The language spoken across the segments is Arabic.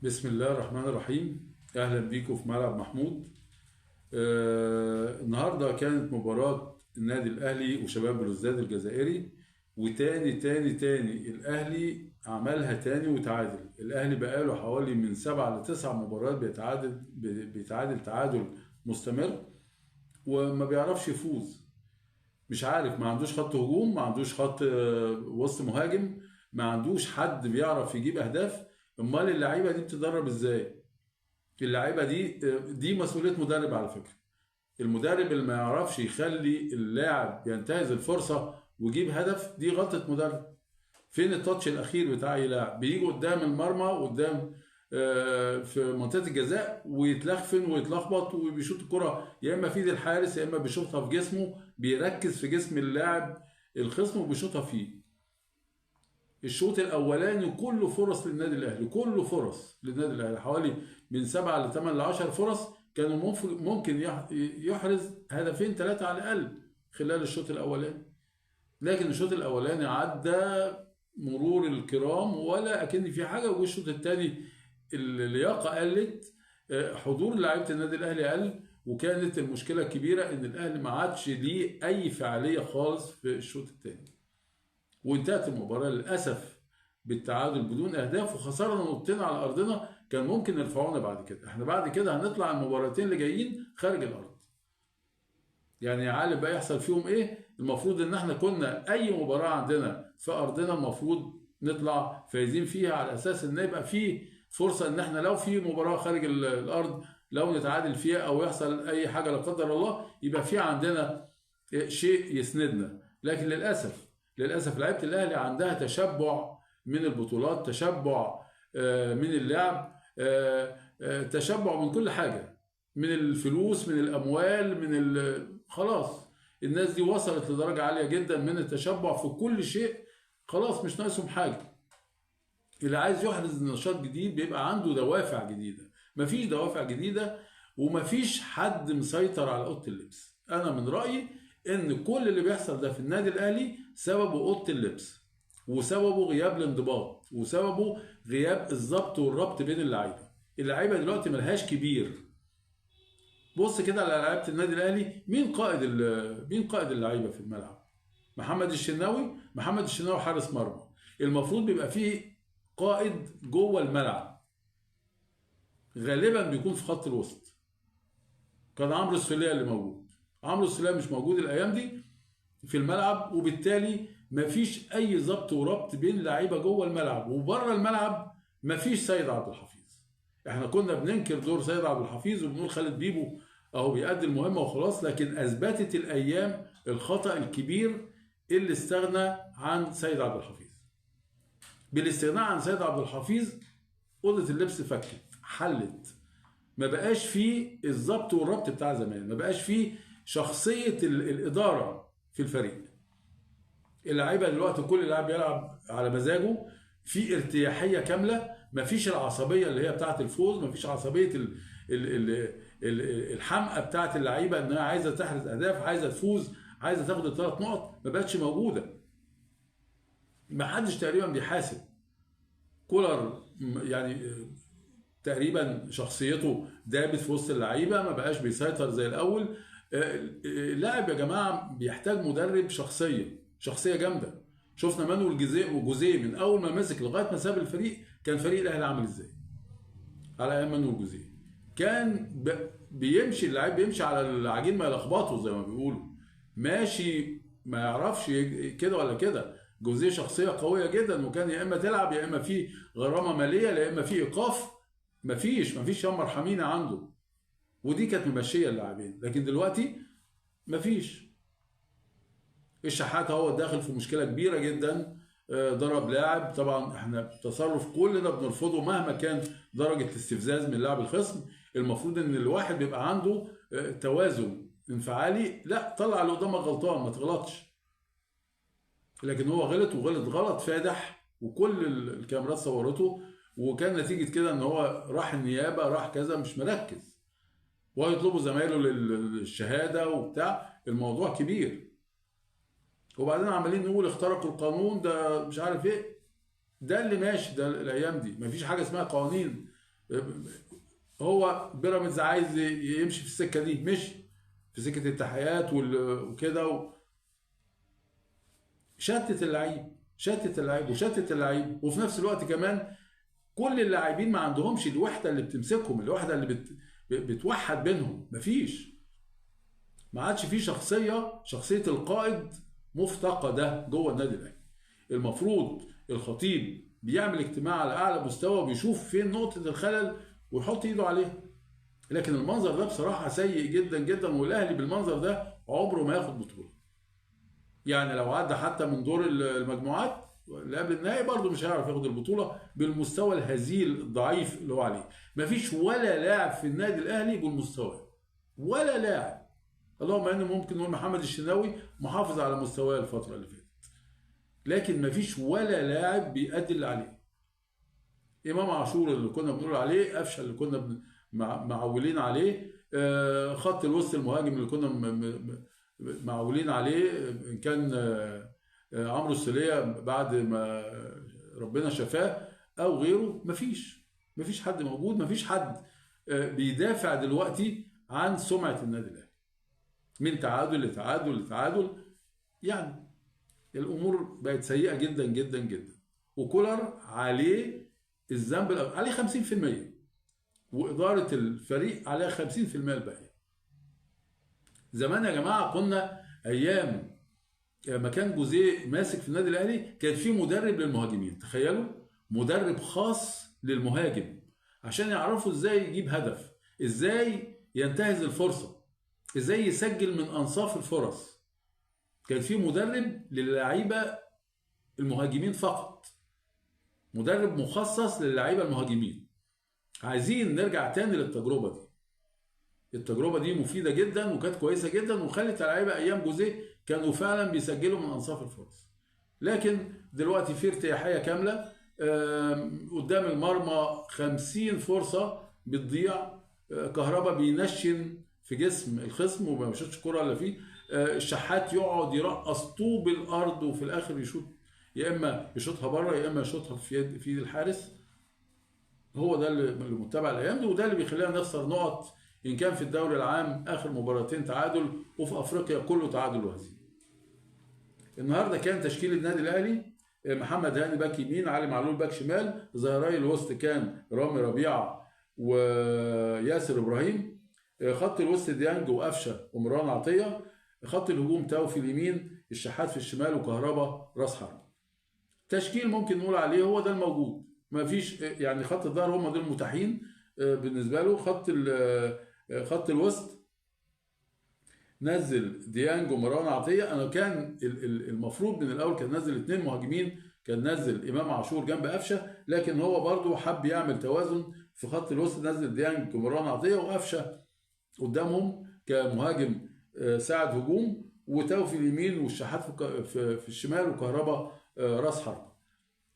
بسم الله الرحمن الرحيم. اهلا بيكم في ملعب محمود. النهارده كانت مباراة النادي الاهلي وشباب بلوزداد الجزائري، وتاني تاني تاني الاهلي عملها تاني وتعادل. الاهلي بقاله حوالي من 7 ل9 مباريات بيتعادل تعادل مستمر، وما بيعرفش يفوز. مش عارف، ما عندوش خط هجوم، ما عندوش خط وسط مهاجم، ما عندوش حد بيعرف يجيب اهداف. امال اللعيبه دي بتدرب ازاي؟ اللعيبه دي مسؤوليه مدرب على فكره. المدرب اللي ما يعرفش يخلي اللاعب ينتهز الفرصه ويجيب هدف، دي غلطه مدرب. فين التاتش الاخير بتاع اي لاعب؟ بيجي قدام المرمى، قدام في منطقه الجزاء، ويتلخفن ويتلخبط وبيشوط الكره يا اما في ايد الحارس يا اما بيشوطها في جسمه، بيركز في جسم اللاعب الخصم وبيشوطها فيه. الشوط الاولاني كله فرص للنادي الاهلي، كله فرص للنادي الاهلي، حوالي من 7 ل8 ل10 فرص. كانوا ممكن يحرز هدفين ثلاثه على الاقل خلال الشوط الاولاني. لكن الشوط الاولاني عدى مرور الكرام ولا اكن في حاجه، والشوط الثاني اللياقه قلت، حضور لعيبه النادي الاهلي قل، وكانت المشكله الكبيره ان الاهلي ما عادش ليه اي فعاليه خالص في الشوط الثاني. وانتهت المباراة للأسف بالتعادل بدون أهداف، وخسرنا نقطتين على أرضنا كان ممكن يرفعونا بعد كده. احنا بعد كده هنطلع المباراتين اللي جايين خارج الأرض. يعني يا عالم بقى يحصل فيهم ايه. المفروض ان احنا كنا اي مباراة عندنا في أرضنا المفروض نطلع فايزين فيها، على أساس ان يبقى في فرصة ان احنا لو في مباراة خارج الأرض لو نتعادل فيها او يحصل اي حاجة لا قدر الله، يبقى في عندنا شيء يسندنا. لكن للاسف لعيبه الاهلي عندها تشبع من البطولات، تشبع من اللعب، تشبع من كل حاجه، من الفلوس، من الاموال، خلاص. الناس دي وصلت لدرجه عاليه جدا من التشبع في كل شيء، خلاص مش ناقصهم حاجه. اللي عايز يحرز نشاط جديد بيبقى عنده دوافع جديده. مفيش دوافع جديده، ومفيش حد مسيطر على اوضه اللبس. انا من رايي ان كل اللي بيحصل ده في النادي الاهلي سببه اوضه اللبس، وسببه غياب الانضباط، وسببه غياب الضبط والربط بين اللعيبه. اللعيبه دلوقتي ملهاش كبير. بص كده على لعيبه النادي الاهلي، مين قائد اللعيبه في الملعب؟ محمد الشناوي حارس مرمى. المفروض بيبقى فيه قائد جوه الملعب، غالبا بيكون في خط الوسط. كان عمرو السولية اللي موجود. عمرو السولية مش موجود الايام دي في الملعب، وبالتالي مفيش اي ضبط وربط بين لعيبه جوه الملعب وبره الملعب. مفيش سيد عبد الحفيظ. احنا كنا بننكر دور سيد عبد الحفيظ وبنقول خالد بيبو اهو بيأدي المهمه وخلاص، لكن اثبتت الايام الخطأ الكبير اللي استغنى عن سيد عبد الحفيظ. بالاستغناء عن سيد عبد الحفيظ اوضه اللبس فكت، حلت. ما بقاش فيه الضبط والربط بتاع زمان، ما بقاش فيه شخصيه الاداره في الفريق. اللعيبه دلوقتي كل لاعب بيلعب على مزاجه، في ارتياحيه كامله، مفيش العصبيه اللي هي بتاعه الفوز، مفيش عصبيه الحمقى بتاعه اللعيبه انها عايزه تحرز اهداف، عايزه تفوز، عايزه تاخد ال3 نقط، ما بقتش موجوده. ما حدش تقريبا بيحاسب. كولر يعني تقريبا شخصيته دابت في وسط اللعيبه، ما بقاش بيسيطر زي الاول. اللاعب يا جماعه بيحتاج مدرب شخصيه جامده. شفنا مانويل جوزيه من اول ما مسك لغايه ما ساب الفريق، كان فريق الاهلي عامل ازاي على ايام مانويل جوزيه؟ كان بيمشي اللاعب، بيمشي على العجين ما يلخبطه زي ما بيقولوا، ماشي ما يعرفش كده ولا كده. جوزيه شخصيه قويه جدا، وكان يا اما تلعب يا اما في غرامه ماليه يا اما في ايقاف. مفيش يا مرحمين عنده. ودي كانت ممشيه اللاعبين، لكن دلوقتي مفيش. الشحات هو داخل في مشكله كبيره جدا، ضرب لاعب. طبعا احنا تصرف كل ده بنرفضه مهما كان درجه الاستفزاز من لاعب الخصم. المفروض ان الواحد بيبقى عنده توازن انفعالي. لا، طلع اللي قدامك غلطان، ما تغلطش. لكن هو غلط، وغلط غلط فادح، وكل الكاميرات صورته. وكان نتيجه كده ان هو راح النيابه، راح كذا، مش مركز، وهيطلبوا زمايله للشهاده وبتاع. الموضوع كبير. وبعدين عمالين نقول اخترقوا القانون، ده مش عارف ايه. ده اللي ماشي ده الايام دي. مفيش حاجه اسمها قوانين هو بيراميدز عايز يمشي في السكه دي، مشي في سكه التحيات وكده، شتت اللعيب، شتت اللعيب وشتت اللعيب. وفي نفس الوقت كمان كل اللاعبين ما عندهمش الوحده اللي بتمسكهم، الوحده اللي بتوحد بينهم، مفيش. ما عادش في شخصيه القائد مفتقده جوه النادي الاهلي. المفروض الخطيب بيعمل اجتماع على اعلى مستوى وبيشوف فين نقطه الخلل ويحط ايده عليها. لكن المنظر ده بصراحه سيء جدا جدا، والاهلي بالمنظر ده عمره ما ياخد بطوله. يعني لو عدى حتى من دور المجموعات اللي قبل النهائي برضه مش هيعرف ياخد البطوله بالمستوى الهزيل الضعيف اللي هو عليه. مفيش ولا لاعب في النادي الاهلي بالمستوى، ولا لاعب. اللهم انه ممكن نقول محمد الشناوي محافظ على مستواه الفتره اللي فاتت، لكن مفيش ولا لاعب بيأدي اللي عليه. امام عاشور اللي كنا بنقول عليه، قفشه اللي كنا معولين عليه، خط الوسط المهاجم اللي كنا معولين عليه، ان كان عمرو السولية بعد ما ربنا شفاه او غيره، مفيش حد موجود، مفيش حد بيدافع دلوقتي عن سمعة النادي الاهلي. من تعادل لتعادل لتعادل، يعني الامور بقت سيئة جدا جدا جدا. وكولر عليه الذنب عليه 50%، وإدارة الفريق عليها 50% الباقية. زمان يا جماعة كنا أيام ما كان جوزيه ماسك في النادي الأهلي كان في مدرب للمهاجمين، تخيلوا، مدرب خاص للمهاجم عشان يعرفوا ازاي يجيب هدف، ازاي ينتهز الفرصة، ازاي يسجل من أنصاف الفرص. كان في مدرب للعيبة المهاجمين فقط، مدرب مخصص للعيبة المهاجمين. عايزين نرجع تاني للتجربة دي. التجربة دي مفيدة جدا وكانت كويسة جدا، وخلت اللعيبة أيام جوزيه كانوا فعلا بيسجلوا من أنصاف الفرص. لكن دلوقتي في ارتياحية كاملة، قدام المرمى 50 فرصة بتضيع، كهربا بينشن في جسم الخصم وما بيشوطش كرة الا فيه، الشحات يقعد يرقص طوب الأرض وفي الآخر يشوط، يا إما يشوطها بره يا إما يشوطها في يد الحارس. هو ده اللي متبع الايام دي، وده اللي بيخلينا نخسر نقط، ان كان في الدوري العام اخر مباراتين تعادل، وفي افريقيا كله تعادل وهزيمه. النهارده كان تشكيل النادي الاهلي: محمد هاني باك يمين، علي معلول باك شمال، ظهيري الوسط كان رامي ربيعه وياسر ابراهيم، خط الوسط ديانج وقفشه ومروان عطيه، خط الهجوم تاو في اليمين، الشحات في الشمال، وكهربا راس حرب. تشكيل ممكن نقول عليه هو ده الموجود، ما فيش يعني خط الظهر هم دول المتاحين بالنسبه له. خط الوسط نزل ديانج ومروان عطيه. انا كان المفروض من الاول كان نزل 2 مهاجمين، كان نزل امام عاشور جنب قفشه، لكن هو برضه حب يعمل توازن في خط الوسط، نزل ديانج ومروان عطيه وقفشه قدامهم كمهاجم ساعد هجوم، وتاو في اليمين والشحات في الشمال، وكهربا راس حرب.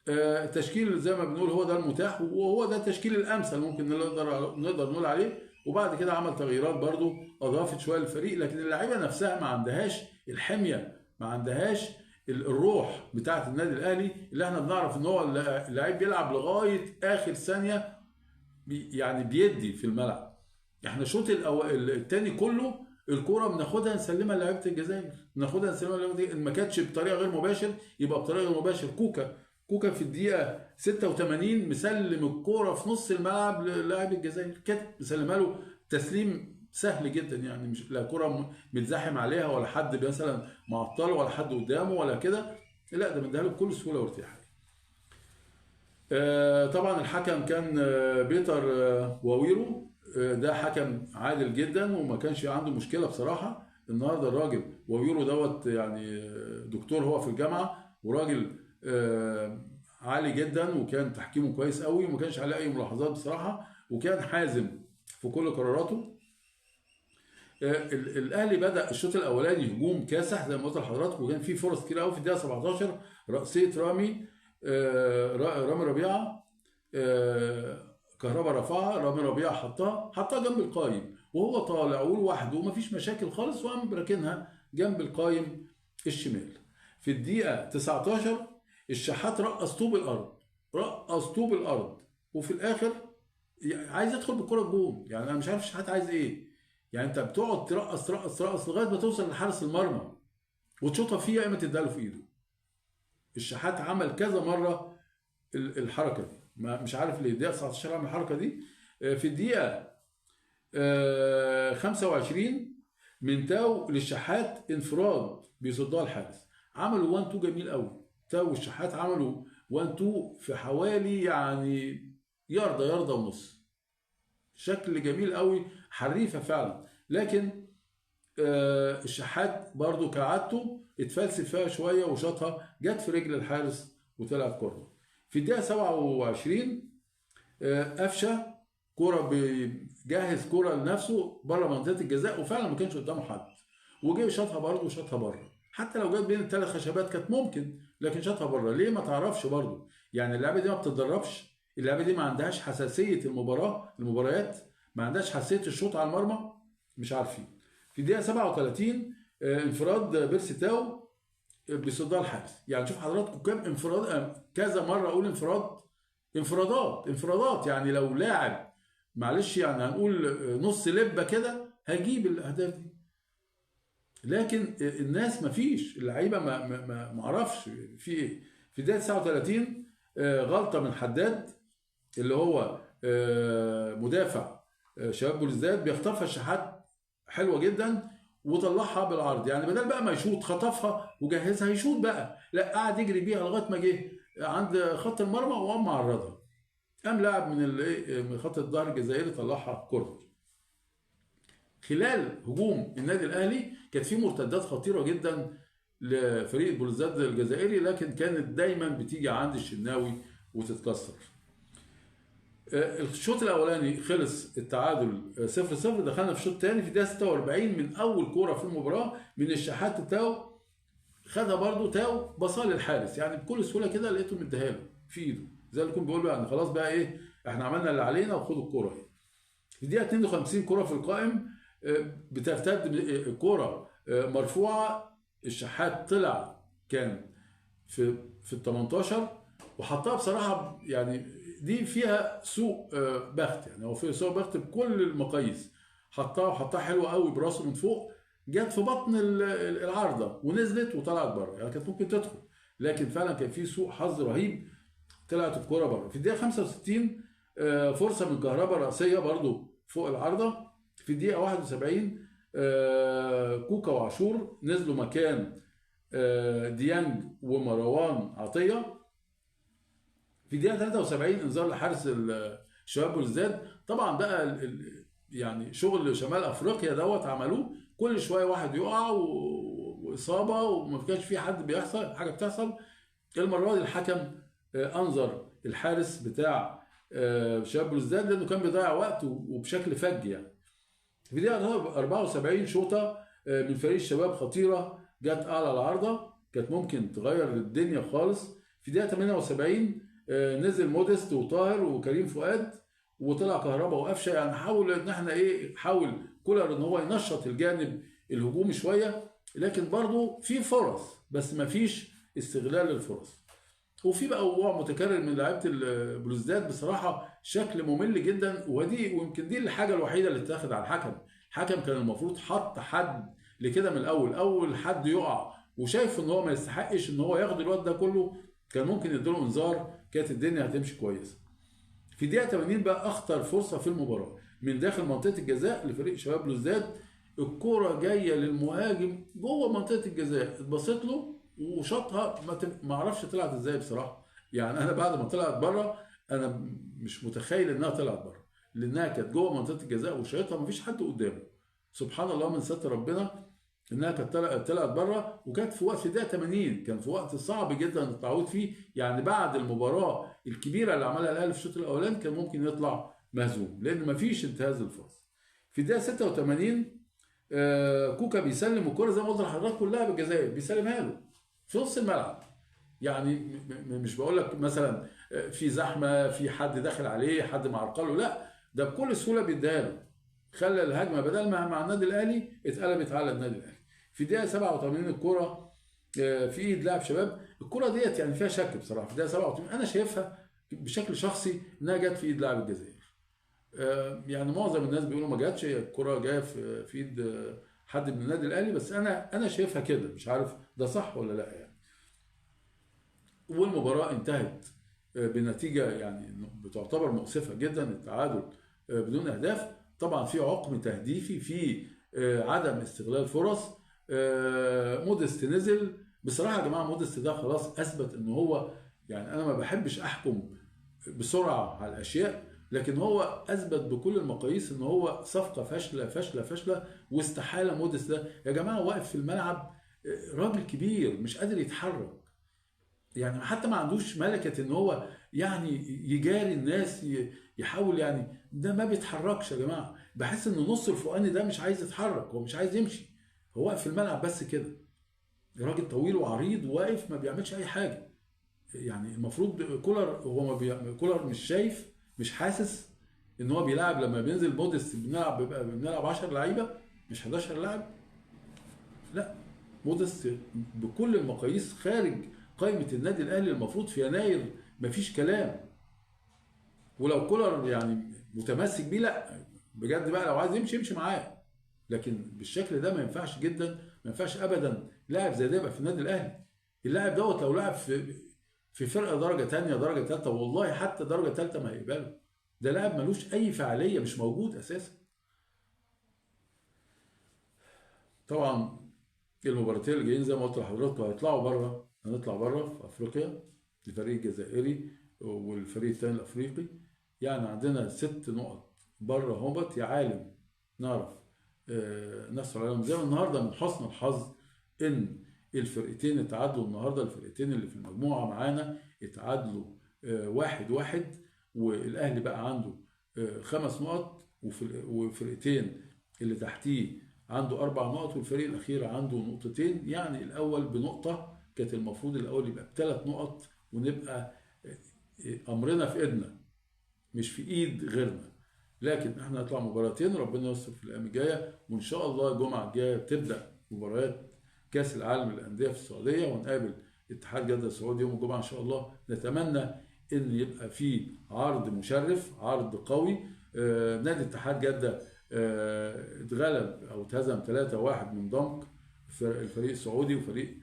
التشكيل زي ما بنقول هو ده المتاح، وهو ده التشكيل الامثل ممكن نقدر نقول عليه. وبعد كده عمل تغييرات برضو اضافت شويه للفريق، لكن اللعيبه نفسها ما عندهاش الحميه، ما عندهاش الروح بتاعه النادي الاهلي اللي احنا بنعرف ان هو اللعيب بيلعب لغايه اخر ثانيه، يعني بيدي في الملعب. احنا الشوط الثاني كله الكوره بناخدها نسلمها لعيبه الجزائر، بناخدها نسلمها لعيبه، ما كانتش بطريقه غير مباشر يبقى بطريقه غير مباشر. كوكا في الدقيقه 86 مسلم الكوره في نص الملعب للاعب الجزائر، كده مسلمها له تسليم سهل جدا، يعني مش لا كوره متزاحم عليها ولا حد مثلا معطله ولا حد قدامه ولا كده، لا ده مديها له بكل سهوله وارتياحيه. طبعا الحكم كان بيتر واويرو، ده حكم عادل جدا وما كانش عنده مشكله بصراحه. النهارده الراجل واويرو دوت يعني دكتور هو في الجامعه، وراجل عالي جدا، وكان تحكيمه كويس قوي وما كانش عليه اي ملاحظات بصراحه، وكان حازم في كل قراراته. الاهلي بدا الشوط الاولاني هجوم كاسح زي ما قلت لحضراتكم، وكان في فرص كتير قوي في الدقيقه 17 راسيه رامي ربيعه، كهربا رفعها، رامي ربيعه حطها جنب القايم وهو طالع ولوحده ومفيش مشاكل خالص، وقام راكنها جنب القايم الشمال. في الدقيقه 19 الشحات رقص طوب الارض، وفي الاخر عايز يدخل بالكره الجون، يعني انا مش عارف الشحات عايز ايه. يعني انت بتقعد ترقص ترقص ترقص لغايه ما توصل لحارس المرمى وتشوطها فيه، يا اما تديها له في ايده. الشحات عمل كذا مره الحركه دي، مش عارف ليه. الدقيقه 19 عمل الحركه دي. في الدقيقه 25 من تاو للشحات انفراد بيصدها الحارس، عملوا 1 2 جميل قوي. تاو والشحات عملوا 1 2 في حوالي يعني ياردة ياردة ونص، شكل جميل قوي، حريفه فعلا. لكن الشحات برضو كعادته اتفلسف فيها شويه وشاطها جت في رجل الحارس وطلعت كورة. في الدقيقه 27 قفشه كرة بيجهز كرة لنفسه بره منطقة الجزاء، وفعلا ما كانش قدامه حد، وجه شاطها برضه وشاطها بره. حتى لو جت بين الثلاث خشبات كانت ممكن، لكن شاطها بره. ليه؟ ما تعرفش برضه. يعني اللعبة دي ما بتتدربش، اللعبة دي ما عندهاش حساسية المباريات، ما عندهاش حساسية الشوط على المرمى، مش عارفين. في الدقيقة 37 انفراد بيرسي تاو بيصدها الحارس. يعني شوف حضراتكم كام انفراد، كذا مرة اقول انفرادات. يعني لو لاعب معلش يعني هنقول نص لبه كده هجيب الاهداف دي، لكن الناس ما فيش، اللعيبه ما اعرفش في ايه. في الدقيقه 39 غلطه من حداد اللي هو مدافع شباب بلوزداد، بيخطفها الشحات حلوه جدا وطلعها بالعرض. يعني بدل بقى ما يشوط خطفها وجهزها يشوط بقى، لا قعد يجري بيها لغايه ما جه عند خط المرمى وقام معرضها، قام لاعب من خط الظهر الجزائري طلعها كورنر. خلال هجوم النادي الاهلي كانت في مرتدات خطيره جدا لفريق بلوزداد الجزائري، لكن كانت دايما بتيجي عند الشناوي وتتكسر. الشوط الاولاني خلص التعادل 0-0. دخلنا في الشوط الثاني في الدقيقه 46 من اول كوره في المباراه من الشحات تاو، خدها برده تاو بصال للحارس، يعني بكل سهوله كده لقيته مديها له في ايده، زي اللي يكون بيقول له يعني خلاص بقى ايه، احنا عملنا اللي علينا وخدوا الكوره اهي. في الدقيقه 52 كوره في القائم بترتد الكوره مرفوعه، الشحات طلع كان في ال 18 وحطها بصراحه، يعني دي فيها سوء بخت، يعني هو فيها سوء بخت بكل المقاييس. حطها حلوه قوي براسه من فوق، جت في بطن العارضه ونزلت وطلعت بره، يعني كانت ممكن تدخل، لكن فعلا كان في سوء حظ رهيب، طلعت الكوره بره. في الدقيقه 65 فرصه من كهرباء راسيه برضو فوق العارضه. في الدقيقه 71 كوكا وعاشور نزلوا مكان ديانج ومروان عطيه. في الدقيقه 73 انذار لحارس الشباب بلوزداد. طبعا بقى يعني شغل شمال افريقيا دوت عملوه، كل شويه واحد يقع واصابه وما كانش في حد بيحصل حاجه بتحصل. المره دي الحكم انظر الحارس بتاع شباب بلوزداد لانه كان بيضيع وقت وبشكل فج. يعني في الدقيقه 74 شوطه من فريق الشباب خطيره جت اعلى العارضه، كانت ممكن تغير الدنيا خالص. في الدقيقه 78 نزل موديست وطاهر وكريم فؤاد وطلع كهربا وقفشه. يعني حاول ان احنا حاول كولر ان هو ينشط الجانب الهجومي شويه، لكن برضه في فرص بس ما فيش استغلال للفرص. وفي بقى وقوع متكرر من لعيبه البلوزداد بصراحه شكل ممل جدا، ويمكن دي الحاجه الوحيده اللي اتاخد على الحكم. الحكم كان المفروض حط حد لكده من الاول، اول حد يقع وشايف ان هو ما يستحقش ان هو ياخد الوقت ده كله كان ممكن يديله انذار، كانت الدنيا هتمشي كويسه. في دقيقه 80 بقى اخطر فرصه في المباراه من داخل منطقه الجزاء لفريق شباب بلوزداد، الكره جايه للمهاجم جوه منطقه الجزاء، اتبصت له وشاطها ما اعرفش طلعت ازاي بصراحه. يعني انا بعد ما طلعت بره انا مش متخيل انها طلعت بره، لانها كانت جوه منطقه الجزاء وشايطها ما فيش حد قدامه. سبحان الله من ستر ربنا انها كانت طلعت بره، وكانت في وقت في الدقيقه 80، كان في وقت صعب جدا التعويض فيه. يعني بعد المباراه الكبيره اللي عملها الاهلي في الشوط الاولاني كان ممكن يطلع مهزوم لان ما فيش انتهاز الفرص. في الدقيقه 86 كوكا بيسلم الكره زي ما قلت لحضرتك كلها بالجزائر، بيسلمها له في نص الملعب. يعني مش بقول لك مثلا في زحمه في حد داخل عليه حد معرقله، لا ده بكل سهوله بيديها له، خلى الهجمه بدل ما مع النادي الاهلي اتقلبت على النادي الاهلي. في الدقيقه 87 الكره في ايد لاعب شباب، الكره ديت يعني فيها شك بصراحه. في الدقيقه 87 انا شايفها بشكل شخصي انها جت في ايد لاعب الجزائر، يعني معظم الناس بيقولوا ما جاتش، هي الكرة جايه في ايد حد من النادي الاهلي، بس انا شايفها كده، مش عارف ده صح ولا لا يعني. والمباراة انتهت بنتيجة يعني بتعتبر مؤسفة جدا، التعادل بدون أهداف. طبعا في عقم تهديفي، في عدم استغلال فرص. موديست نزل بصراحة يا جماعة، موديست ده خلاص أثبت إن هو، يعني أنا ما بحبش أحكم بسرعة على الأشياء، لكن هو أثبت بكل المقاييس إن هو صفقة فاشلة فاشلة فاشلة. واستحالة موديست ده يا جماعة واقف في الملعب، راجل كبير مش قادر يتحرك، يعني حتى ما عندوش ملكة ان هو يعني يجاري الناس، يحاول، يعني ده ما بيتحركش يا جماعة. بحس ان نص الفوقاني ده مش عايز يتحرك، هو مش عايز يمشي، هو واقف في الملعب بس كده. راجل طويل وعريض واقف ما بيعملش اي حاجة. يعني المفروض كولر هو ما كولر مش شايف، مش حاسس ان هو بيلعب لما بينزل موديست بنلعب 10 لعيبة مش 11 لاعب. لا، موديست بكل المقاييس خارج قائمة النادي الأهلي المفروض في يناير، مفيش كلام. ولو كولر يعني متمسك بيه، لا بجد بقى لو عايز يمشي يمشي معاه، لكن بالشكل ده ما ينفعش جدا، ما ينفعش ابدا لاعب زي ده يبقى في النادي الاهلي. اللاعب دوت لو لعب في فرقه درجه ثانيه درجه ثالثه، والله حتى درجه ثالثه ما هيقبله. ده لاعب ملوش اي فعاليه، مش موجود اساسا. طبعا المباراتين اللي جايين زي ما قلت لحضراتكم هيطلعوا بره، هنطلع بره في افريقيا، الفريق الجزائري والفريق الثاني الافريقي. يعني عندنا 6 نقط بره هوبت يا عالم، نعرف نحصل عليهم. زي ما النهارده من حسن الحظ ان الفرقتين اتعادلوا النهارده، الفرقتين اللي في المجموعه معانا اتعادلوا 1-1، والاهلي بقى عنده 5 نقط، وفرقتين اللي تحتيه عنده 4 نقط، والفريق الأخير عنده نقطتين. يعني الأول بنقطة، كانت المفروض الأول يبقى ب3 نقط، ونبقى أمرنا في إيدنا مش في إيد غيرنا. لكن احنا هنطلع مباراتين، ربنا يستر في الأيام الجاية، وإن شاء الله الجمعة الجاية تبدأ مباريات كأس العالم للأندية في السعودية، ونقابل اتحاد جدة السعودي يوم الجمعة إن شاء الله. نتمنى إن يبقى في عرض مشرف، عرض قوي. نادي اتحاد جدة اتغلب او اتهزم 3-1 من ضمك، الفريق السعودي، وفريق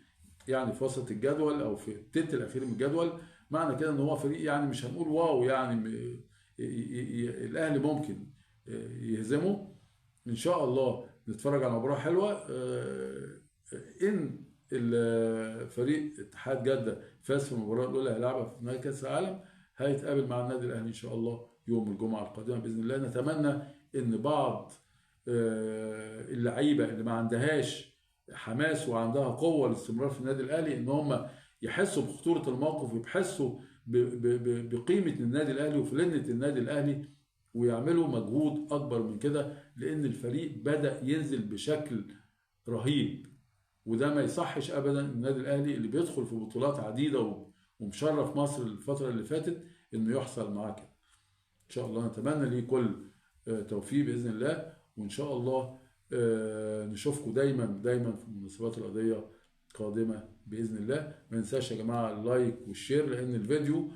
يعني في وسط الجدول او في التلت الاخير من الجدول. معنى كده ان هو فريق يعني مش هنقول واو، يعني الاهلي ممكن يهزمه. ان شاء الله نتفرج على مباراه حلوه. ان الفريق اتحاد جده فاز في المباراه الاولى هيلعبها في نهائي كاس العالم، هيتقابل مع النادي الاهلي ان شاء الله يوم الجمعه القادمه باذن الله. نتمنى ان بعض اللعيبه اللي ما عندهاش حماس وعندها قوه للاستمرار في النادي الاهلي، ان هم يحسوا بخطوره الموقف، ويحسوا بقيمه النادي الاهلي وفلنه النادي الاهلي، ويعملوا مجهود اكبر من كده، لان الفريق بدا ينزل بشكل رهيب. وده ما يصحش ابدا النادي الاهلي اللي بيدخل في بطولات عديده ومشرف مصر الفتره اللي فاتت انه يحصل معاه كده. ان شاء الله نتمنى ليه كل توفيق باذن الله، وان شاء الله نشوفكم دايما دايما في المناسبات الرياضيه قادمه باذن الله. ما ننساش يا جماعه اللايك والشير، لان الفيديو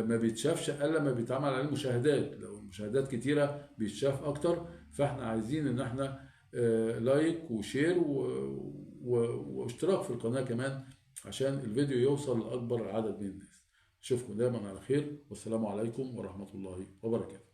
ما بيتشافش الا لما بيتعمل عليه مشاهدات. لو المشاهدات كتيره بيتشاف اكتر، فاحنا عايزين ان احنا لايك وشير واشتراك في القناه كمان، عشان الفيديو يوصل لاكبر عدد من الناس. اشوفكم دايما على خير، والسلام عليكم ورحمه الله وبركاته.